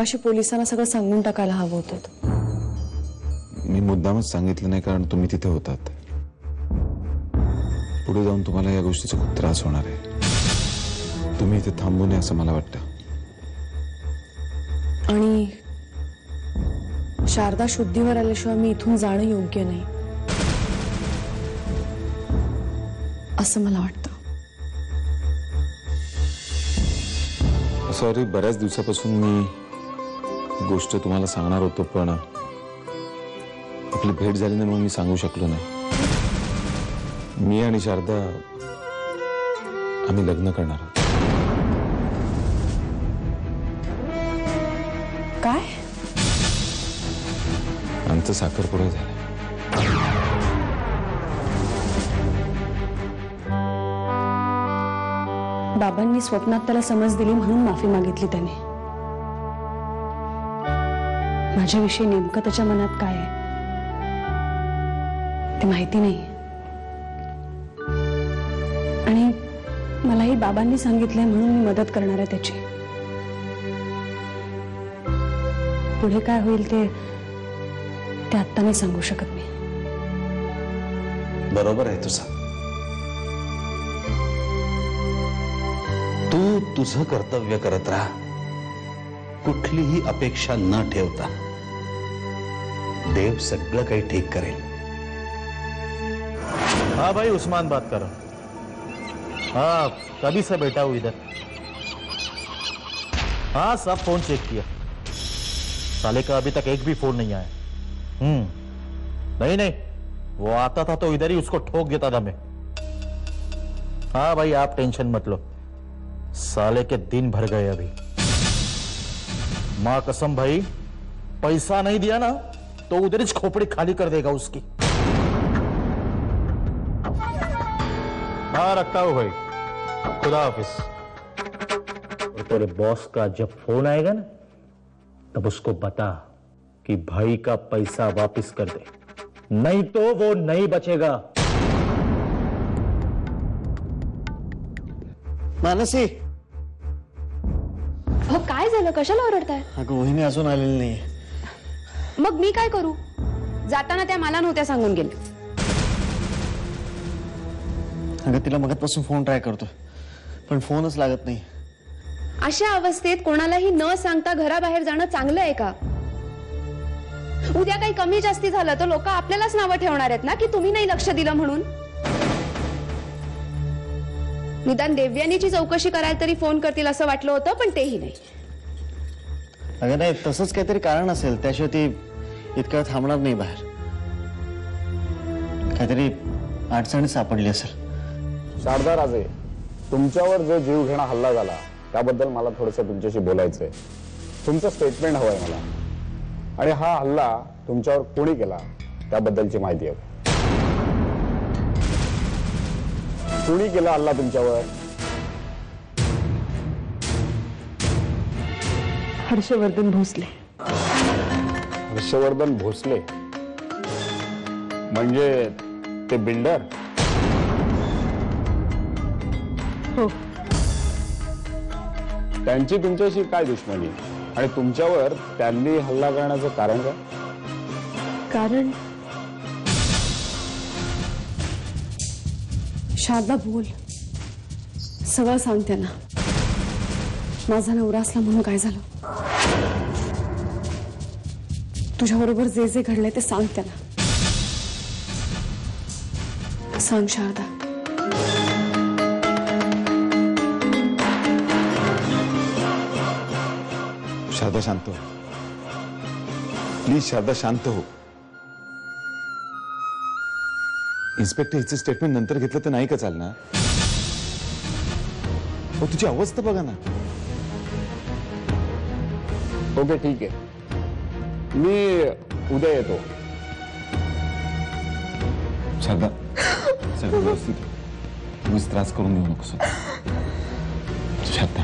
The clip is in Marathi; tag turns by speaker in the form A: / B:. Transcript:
A: मगाशी पोलिसांना सगळं सांगून टाकायला हवं होतं.
B: मी मुद्दामच सांगितलं नाही कारण तुम्ही तिथे होतात. पुढे जाऊन तुम्हाला या गोष्टीचा खूप त्रास होणार आहे. तुम्ही इथे थांबू नये असं मला वाटतं.
A: आणि शारदा शुद्धीवर आल्याशिवाय मी इथून जाणं योग्य नाही असं मला वाटतं.
B: सॉरी, बऱ्याच दिवसापासून मी गोष्ट तुम्हाला सांगणार होतो पण आपली भेट झाली नाही म्हणून मी सांगू शकलो नाही. मी आणि शारदा आम्ही लग्न करणार आहोत.
A: काय?
B: आमचं साखरपुडा झाला.
A: बाबांनी स्वप्नात त्याला समज दिली म्हणून माफी मागितली त्याने. माझ्याविषयी नेमकं त्याच्या मनात काय आहे ते माहिती नाही. आणि मलाही बाबांनी सांगितलंय म्हणून मी मदत करणार आहे त्याची. पुढे काय होईल ते आत्ता नाही सांगू शकत मी.
C: बरोबर आहे तुझं. तू तुझं कर्तव्य करत राहा, कुठलीही अपेक्षा न ठेवता. देव सगळं काही ठीक करेल.
D: हाँ भाई, उस्मान बात कर रहा हूं. हाँ, कभी से बैठा हूं इधर. हाँ, सब फोन चेक किया. साले का अभी तक एक भी फोन नहीं आया. नहीं, वो आता था तो इधर ही उसको ठोक देता था मैं. हाँ भाई, आप टेंशन मत लो. साले के दिन भर गए अभी. मां कसम भाई, पैसा नहीं दिया ना तो उधर ही खोपड़ी खाली कर देगा उसकी. हाँ, रखता हूं भाई. खुदा हाफिज. और तेरे बॉस का जब फोन आएगा ना तब उसको बता कि भाई का पैसा वापस कर दे, नहीं तो वो नहीं बचेगा.
E: मानसी,
F: हो काय झालं? कशाला ओरडताय?
E: अगं वहिनी अजून आलेली नाही.
F: मग मी काय करू? जाताना त्या मला नव्हत्या सांगून गेले.
E: अगं तिला मगाचपासून फोन ट्राय करतो पण फोनच लागत नाही.
F: अशा अवस्थेत कोणालाही न सांगता घराबाहेर जाणं चांगलं आहे का? उद्या काही कमी जास्ती झालं तर लोक आपल्यालाच नावं ठेवणार आहेत ना की तुम्ही नाही लक्ष दिलं म्हणून. निदान देवयानीची चौकशी करायला तरी फोन करतील असं वाटलं होतं, पण तेही नाही.
E: अगं नाही, तसंच काहीतरी कारण असेल, त्याशिवाय ती इतक्या वेळ थांबणार नाही बाहेर. काहीतरी अडचणी सापडली असेल.
G: शारदा राजे, तुमच्यावर जो जीवघेणा हल्ला झाला त्याबद्दल मला थोडंसं तुमच्याशी बोलायचंय. तुमचं स्टेटमेंट हवंय मला. आणि हा हल्ला तुमच्यावर कोणी केला त्याबद्दलची माहिती हवी. कोणी केला हल्ला तुमच्यावर?
A: हर्षवर्धन भोसले.
G: हर्षवर्धन भोसले म्हणजे ते बिल्डर?
A: हो.
G: त्यांची तुमच्याशी काय दुश्मनी आणि तुमच्यावर त्यांनी हल्ला करण्याचं कारण काय?
A: कारण शारदा बोल, सगळं सांग त्यांना. माझा नवरा असला म्हणून काय झालं? तुझ्याबरोबर जे जे घडलंय ते सांग त्यांना. सांग शारदा.
B: शारदा शांत हो. प्लीज शारदा शांत हो. इन्स्पेक्टर हिचं स्टेटमेंट नंतर घेतलं तर नाही का चालणार? हो, तुझी अवस्था बघा ना.
G: ओके, ठीक आहे. मी उद्या येतो.
B: शारदा, सगळं व्यवस्थित. तुम्हीच त्रास करून घेऊ नको. शारदा.